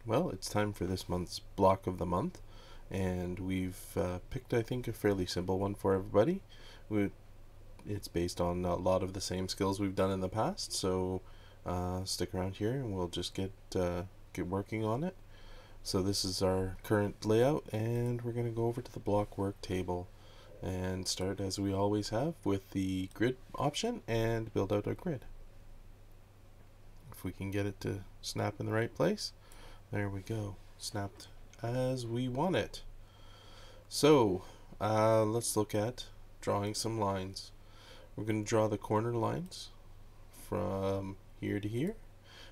Well, it's time for this month's block of the month, and we've picked, I think, a fairly simple one for everybody. It's based on a lot of the same skills we've done in the past, so stick around here and we'll just get working on it. So this is our current layout, and we're going to go over to the block work table and start as we always have with the grid option and build out our grid. If we can get it to snap in the right place. There we go, snapped as we want it. So let's look at drawing some lines. We're going to draw the corner lines from here to here,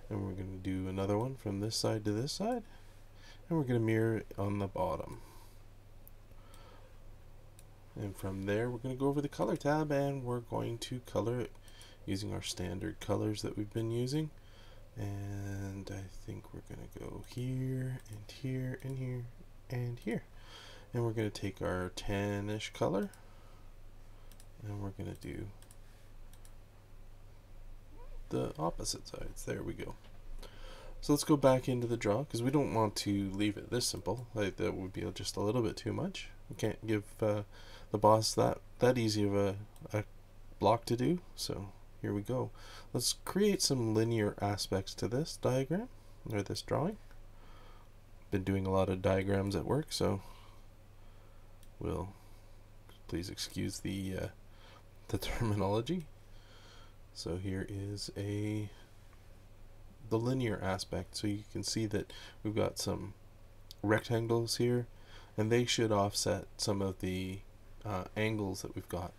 and we're going to do another one from this side to this side, and we're going to mirror it on the bottom. And from there we're going to go over the color tab, and we're going to color it using our standard colors that we've been using. And I think we're going to go here and here and here and here, and we're going to take our tannish color and we're going to do the opposite sides. There we go. So let's go back into the draw, because we don't want to leave it this simple. Like, that would be just a little bit too much. We can't give the boss that easy of a block to do. So here we go. Let's create some linear aspects to this diagram, or this drawing. Been doing a lot of diagrams at work, so please excuse the terminology. So here is the linear aspect. So you can see that we've got some rectangles here, and they should offset some of the angles that we've got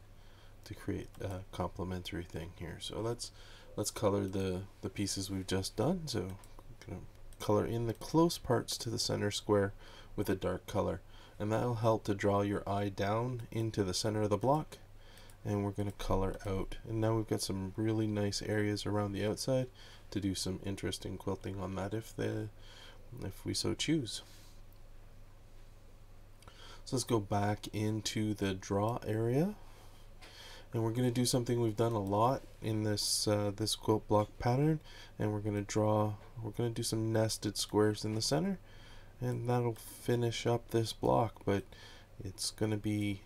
to create a complementary thing here. So let's color the pieces we've just done. So I'm going to color in the close parts to the center square with a dark color, and that'll help to draw your eye down into the center of the block. And we're going to color out, and now we've got some really nice areas around the outside to do some interesting quilting on that if we so choose. So let's go back into the draw area, and we're going to do something we've done a lot in this this quilt block pattern, and we're going to do some nested squares in the center, and that'll finish up this block. But it's going to be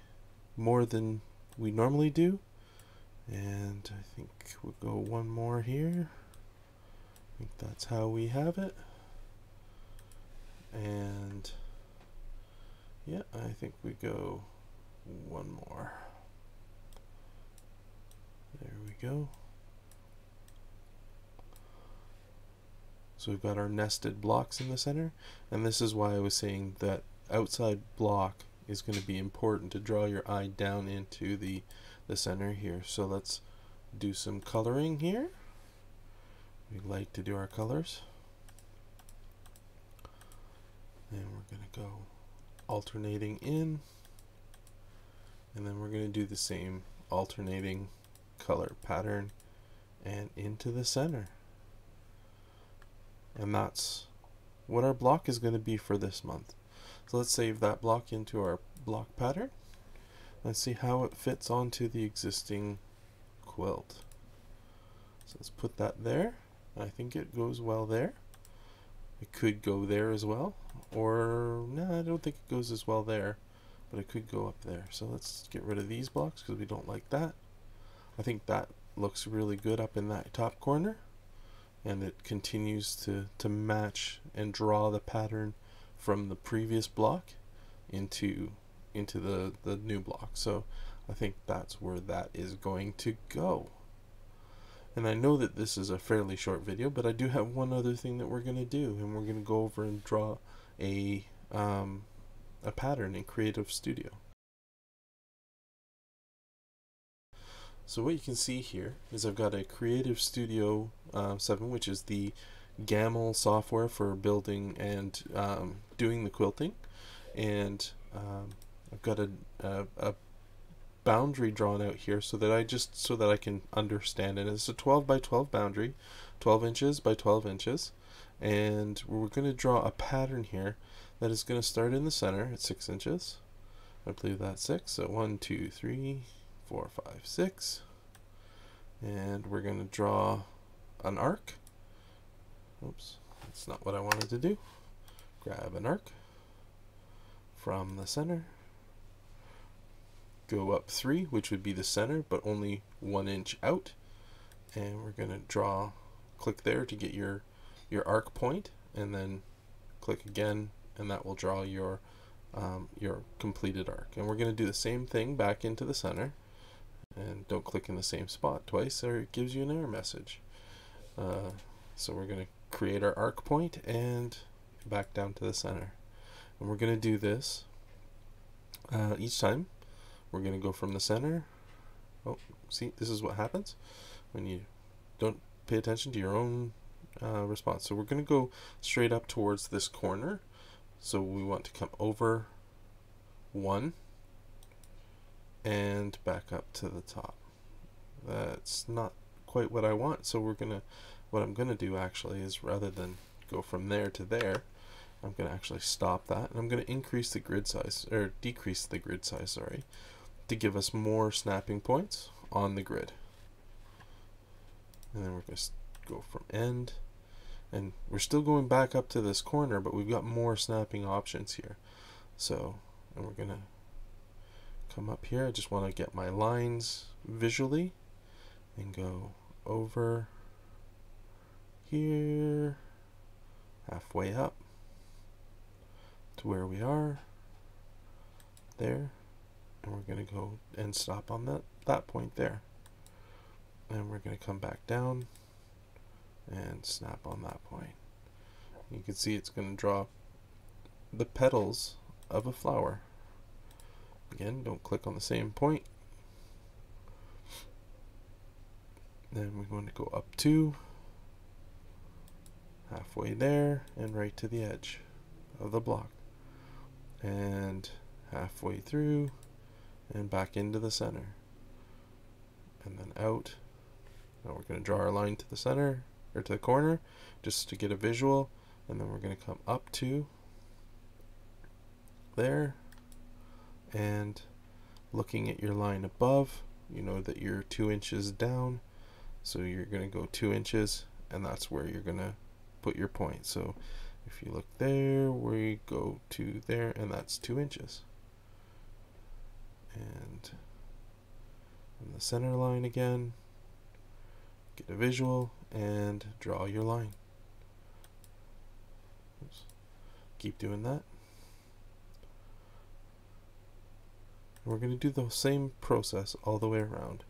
more than we normally do, and I think we'll go one more here. I think that's how we have it, and yeah, I think we go one more. There we go. So we've got our nested blocks in the center, and this is why I was saying that outside block is going to be important to draw your eye down into the center here. So let's do some coloring here. We like to do our colors, and we're going to go alternating in, and then we're going to do the same alternating color pattern and into the center. And that's what our block is going to be for this month. So let's save that block into our block pattern. Let's see how it fits onto the existing quilt. So let's put that there. I think it goes well there. It could go there as well, or no, I don't think it goes as well there, but it could go up there. So let's get rid of these blocks because we don't like that. I think that looks really good up in that top corner, and it continues to match and draw the pattern from the previous block into the new block. So I think that's where that is going to go. And I know that this is a fairly short video, but I do have one other thing that we're going to do, and we're going to go over and draw a pattern in Creative Studio. So what you can see here is I've got a Creative Studio 7, which is the GAML software for building and doing the quilting, and I've got a boundary drawn out here so that I can understand it. It's a 12 by 12 boundary, 12 inches by 12 inches, and we're going to draw a pattern here that is going to start in the center at 6 inches. I believe that's 6. So 1, 2, 3, 4, 5, 6, and we're going to draw an arc. Oops, that's not what I wanted to do. grab an arc from the center, go up 3, which would be the center, but only 1 inch out, and we're going to draw, click there to get your arc point, and then click again, and that will draw your completed arc. And we're going to do the same thing back into the center, and don't click in the same spot twice or it gives you an error message. So we're going to create our arc point and back down to the center, and we're going to do this each time. We're going to go from the center. Oh, see, this is what happens when you don't pay attention to your own response. So we're going to go straight up towards this corner, so we want to come over 1 and back up to the top. That's not quite what I want, so what I'm gonna do actually is, rather than go from there to there, I'm gonna actually stop that, and I'm gonna increase the grid size, or decrease the grid size, sorry, to give us more snapping points on the grid. And then we're gonna go from end, and we're still going back up to this corner, but we've got more snapping options here. So, and we're gonna come up here. I just want to get my lines visually and go over here, halfway up to where we are there, and we're going to go and stop on that point there, and we're going to come back down and snap on that point. You can see it's going to draw the petals of a flower. Again, don't click on the same point. Then we're going to go up 2, halfway there, and right to the edge of the block, and halfway through and back into the center, and then out. Now we're going to draw our line to the center, or to the corner, just to get a visual, and then we're going to come up to there, and looking at your line above, you know that you're 2 inches down, so you're going to go 2 inches, and that's where you're going to put your point. So if you look there, we go to there, and that's 2 inches. And on the center line again, get a visual and draw your line. Oops. Keep doing that. And we're going to do the same process all the way around.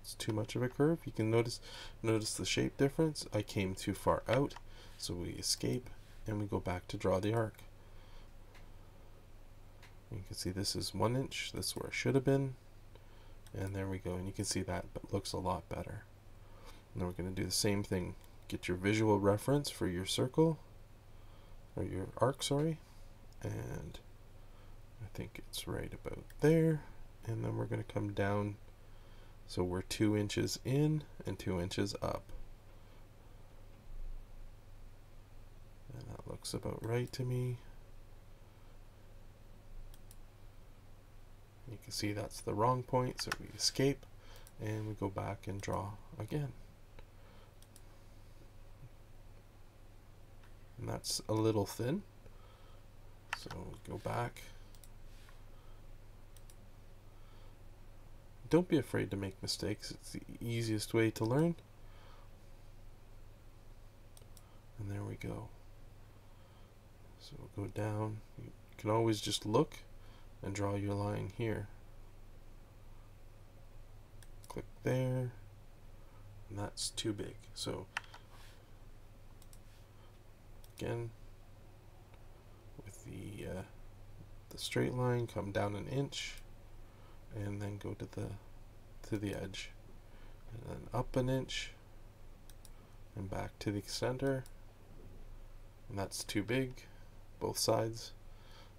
It's too much of a curve. You can notice the shape difference. I came too far out, so we escape and we go back to draw the arc. You can see this is 1 inch. That's where it should have been, and there we go. And you can see that looks a lot better. And then we're going to do the same thing. Get your visual reference for your circle, or your arc, sorry, and I think it's right about there. And then we're going to come down, so we're 2 inches in and 2 inches up, and that looks about right to me. You can see that's the wrong point, so we escape and we go back and draw again. And that's a little thin, so go back. Don't be afraid to make mistakes. It's the easiest way to learn. And there we go. So we'll go down. You can always just look and draw your line here. Click there, and that's too big. So again, with the straight line, come down an inch, and then go to the edge, and then up an inch, and back to the center, and that's too big, both sides.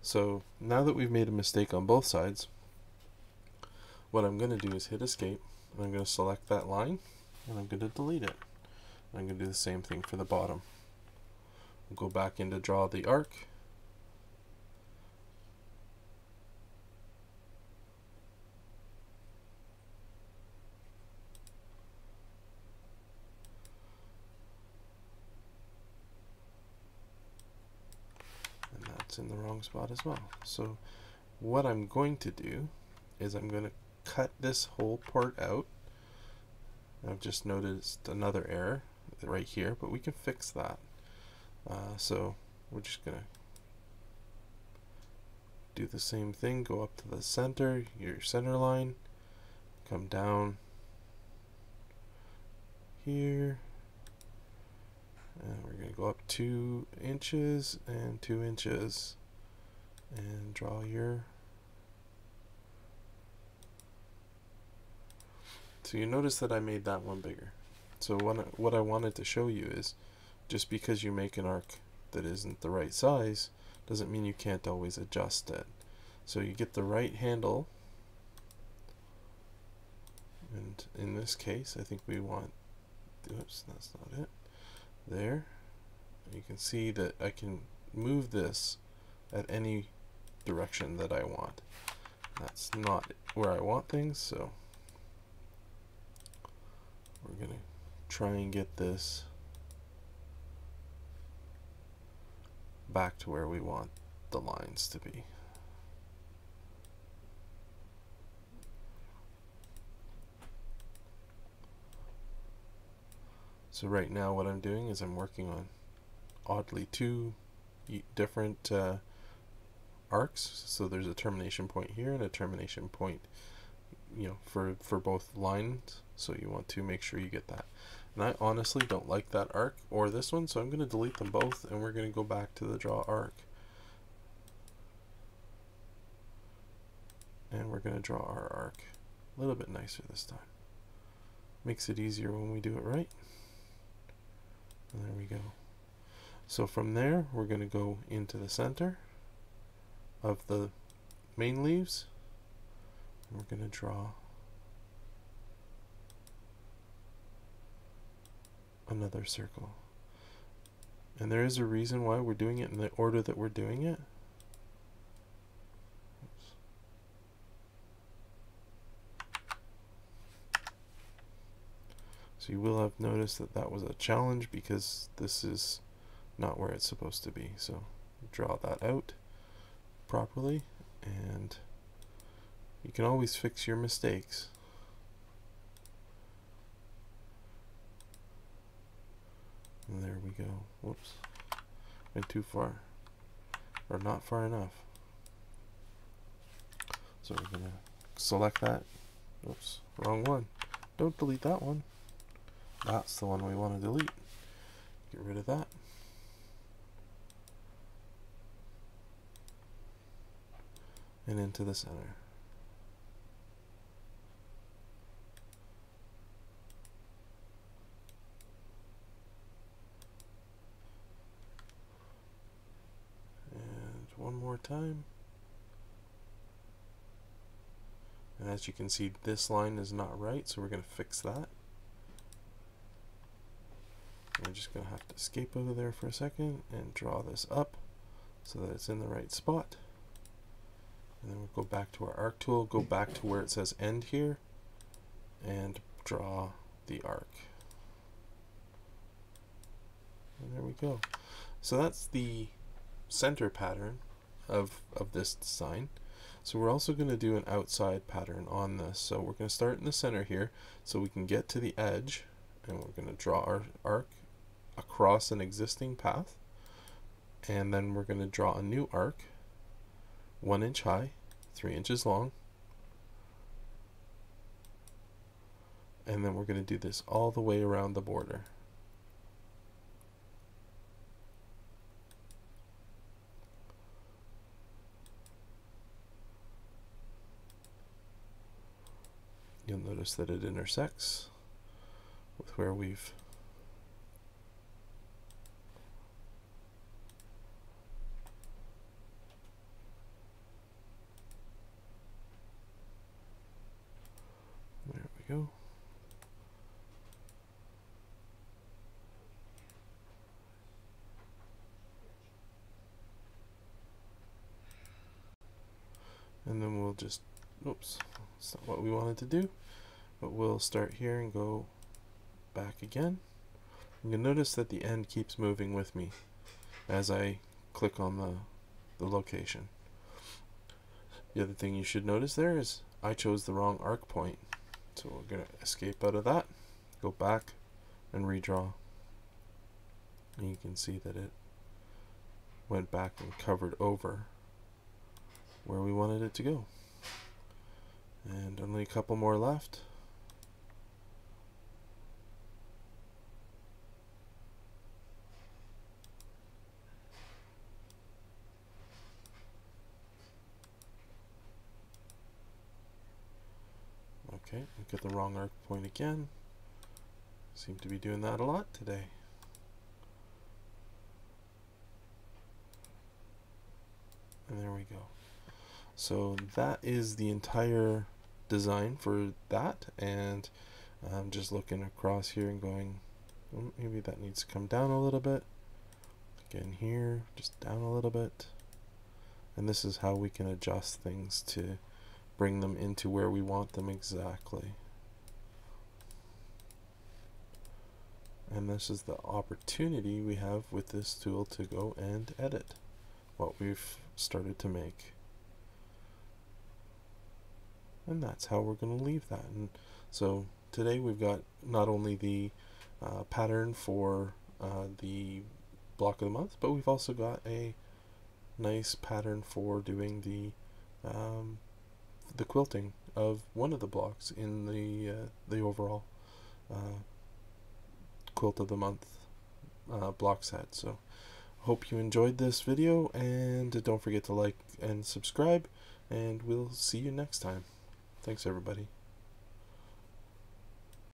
So now that we've made a mistake on both sides, what I'm going to do is hit escape, and I'm going to select that line, and I'm going to delete it. I'm going to do the same thing for the bottom. We'll go back in to draw the arc, it's in the wrong spot as well. So what I'm going to do is I'm going to cut this whole part out. I've just noticed another error right here, but we can fix that. So we're just going to do the same thing, go up to the center, your center line, come down here, and we're going to go up 2 inches and 2 inches and draw your. So you notice that I made that one bigger. So what I wanted to show you is, just because you make an arc that isn't the right size doesn't mean you can't always adjust it. So you get the right handle, and in this case I think we want, oops, that's not it, there. You can see that I can move this at any direction that I want. That's not where I want things, so we're going to try and get this back to where we want the lines to be. So right now what I'm doing is I'm working on oddly 2 different arcs. So there's a termination point here and a termination point, you know, for both lines. So you want to make sure you get that. And I honestly don't like that arc or this one, so I'm going to delete them both, and we're going to go back to the draw arc. And we're going to draw our arc a little bit nicer this time. Makes it easier when we do it right. And there we go. So from there, we're going to go into the center of the main leaves, and we're going to draw another circle. And there is a reason why we're doing it in the order that we're doing it. Oops. So you will have noticed that that was a challenge because this is not where it's supposed to be. So draw that out properly, and you can always fix your mistakes. And there we go. Whoops. Went too far. Or not far enough. So we're going to select that. Oops. Wrong one. Don't delete that one. That's the one we want to delete. Get rid of that. And into the center. One more time, and as you can see, this line is not right, so we're going to fix that. We're just going to have to escape out of there for a second and draw this up so that it's in the right spot, and then we'll go back to our arc tool, go back to where it says end here, and draw the arc. And there we go. So that's the center pattern of this design. So we're also going to do an outside pattern on this. So we're going to start in the center here so we can get to the edge, and we're going to draw our arc across an existing path, and then we're going to draw a new arc 1 inch high, 3 inches long, and then we're going to do this all the way around the border. You'll notice that it intersects with where we've there we go. And then we'll just, oops, that's not what we wanted to do. But we'll start here and go back again. You'll notice that the end keeps moving with me as I click on the the location. The other thing you should notice there is I chose the wrong arc point. So we're going to escape out of that, go back and redraw. And you can see that it went back and covered over where we wanted it to go. And only a couple more left. Okay, we get the wrong arc point again. Seem to be doing that a lot today. And there we go. So that is the entire design for that, and I'm just looking across here and going, maybe that needs to come down a little bit. Again here, just down a little bit. And this is how we can adjust things to bring them into where we want them exactly. And this is the opportunity we have with this tool to go and edit what we've started to make. And that's how we're going to leave that. And so today we've got not only the pattern for the block of the month, but we've also got a nice pattern for doing the quilting of one of the blocks in the overall quilt of the month block set. So hope you enjoyed this video, and don't forget to like and subscribe, and we'll see you next time. Thanks everybody.